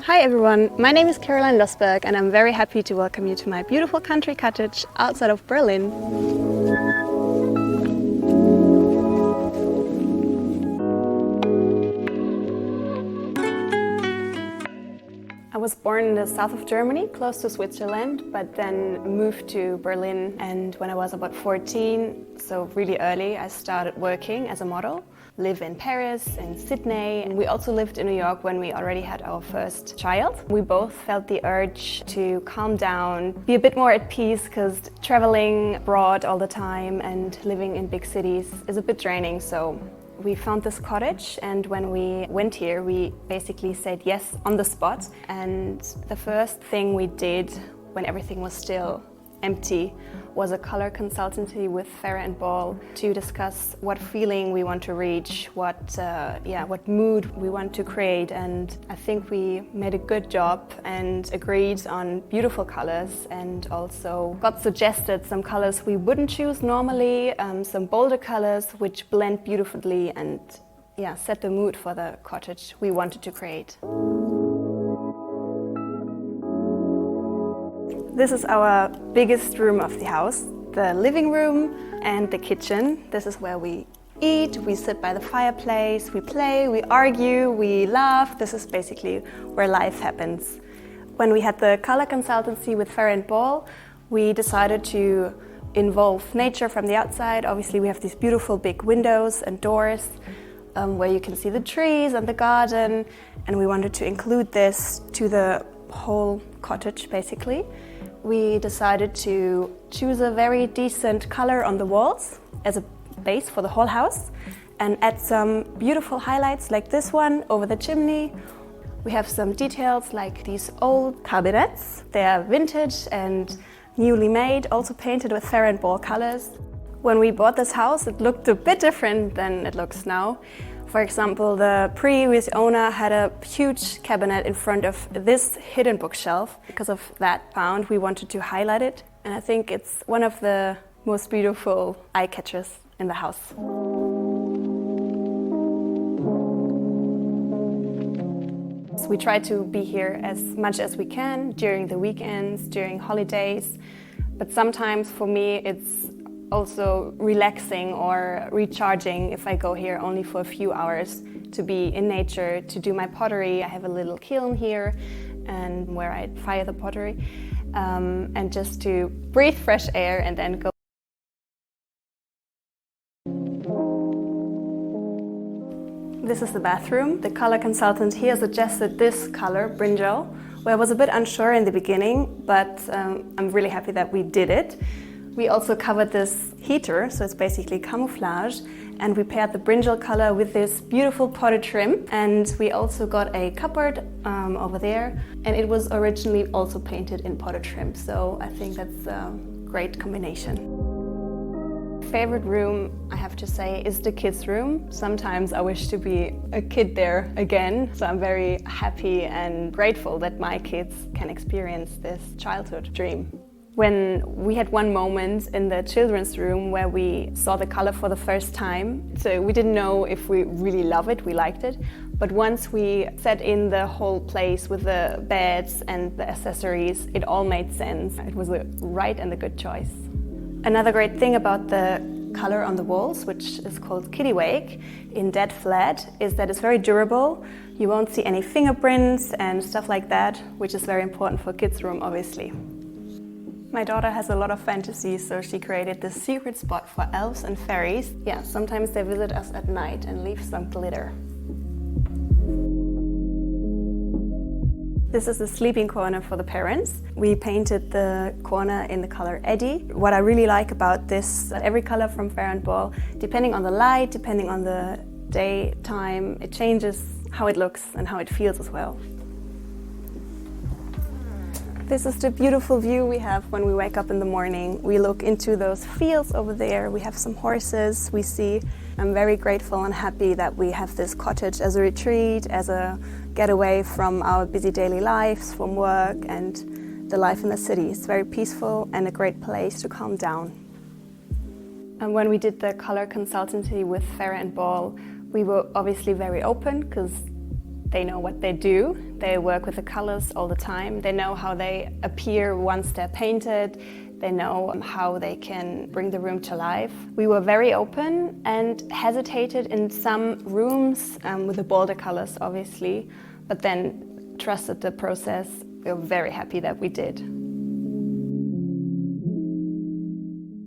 Hi everyone, my name is Caroline Lossberg and I'm very happy to welcome you to my beautiful country cottage outside of Berlin. I was born in the south of Germany, close to Switzerland, but then moved to Berlin, and when I was about 14, so really early, I started working as a model. Live in Paris and Sydney, and we also lived in New York when we already had our first child. We both felt the urge to calm down, be a bit more at peace, because traveling abroad all the time and living in big cities is a bit draining. So we found this cottage, and when we went here, we basically said yes on the spot. And the first thing we did when everything was still empty was a color consultancy with Farrow to discuss what feeling we want to reach, what mood we want to create. And I think we made a good job and agreed on beautiful colors, and also got suggested some colors we wouldn't choose normally, some bolder colors which blend beautifully and set the mood for the cottage we wanted to create. This is our biggest room of the house, the living room and the kitchen. This is where we eat, we sit by the fireplace, we play, we argue, we laugh. This is basically where life happens. When we had the color consultancy with Farrow, we decided to involve nature from the outside. Obviously, we have these beautiful big windows and doors where you can see the trees and the garden, and we wanted to include this to the whole cottage, basically. We decided to choose a very decent color on the walls as a base for the whole house and add some beautiful highlights like this one over the chimney. We have some details like these old cabinets. They are vintage and newly made, also painted with Farrow colors. When we bought this house, it looked a bit different than it looks now. For example, the previous owner had a huge cabinet in front of this hidden bookshelf. Because of that found, we wanted to highlight it, and I think it's one of the most beautiful eye catchers in the house. We try to be here as much as we can during the weekends, during holidays, but sometimes for me it's also relaxing or recharging if I go here only for a few hours to be in nature, to do my pottery. I have a little kiln here and where I fire the pottery, and just to breathe fresh air and then go. This is the bathroom. The color consultant here suggested this color, brinjal, where I was a bit unsure in the beginning, but I'm really happy that we did it. We also covered this heater, so it's basically camouflage, and we paired the brinjal color with this beautiful potted trim. And we also got a cupboard over there, and it was originally also painted in potted trim, so I think that's a great combination. Favorite room, I have to say, is the kids' room. Sometimes I wish to be a kid there again, so I'm very happy and grateful that my kids can experience this childhood dream. When we had one moment in the children's room where we saw the color for the first time, so we didn't know if we really love it, we liked it, but once we set in the whole place with the beds and the accessories, it all made sense. It was a right and a good choice. Another great thing about the color on the walls, which is called hideaway in dead flat, is that it's very durable. You won't see any fingerprints and stuff like that, which is very important for kids' room, obviously. My daughter has a lot of fantasy, so she created this secret spot for elves and fairies. Yeah, sometimes they visit us at night and leave some glitter. This is the sleeping corner for the parents. We painted the corner in the color Eddie. What I really like about this, that every color from Farrow, depending on the light, depending on the daytime, it changes how it looks and how it feels as well. This is the beautiful view we have when we wake up in the morning. We look into those fields over there. We have some horses we see. I'm very grateful and happy that we have this cottage as a retreat, as a getaway from our busy daily lives, from work and the life in the city. It's very peaceful and a great place to calm down. And when we did the color consultancy with Farrow, we were obviously very open because They know what they do. They work with the colors all the time. They know how they appear once they're painted. They know how they can bring the room to life. We were very open and hesitated in some rooms with the bolder colors, obviously, but then trusted the process. We were very happy that we did.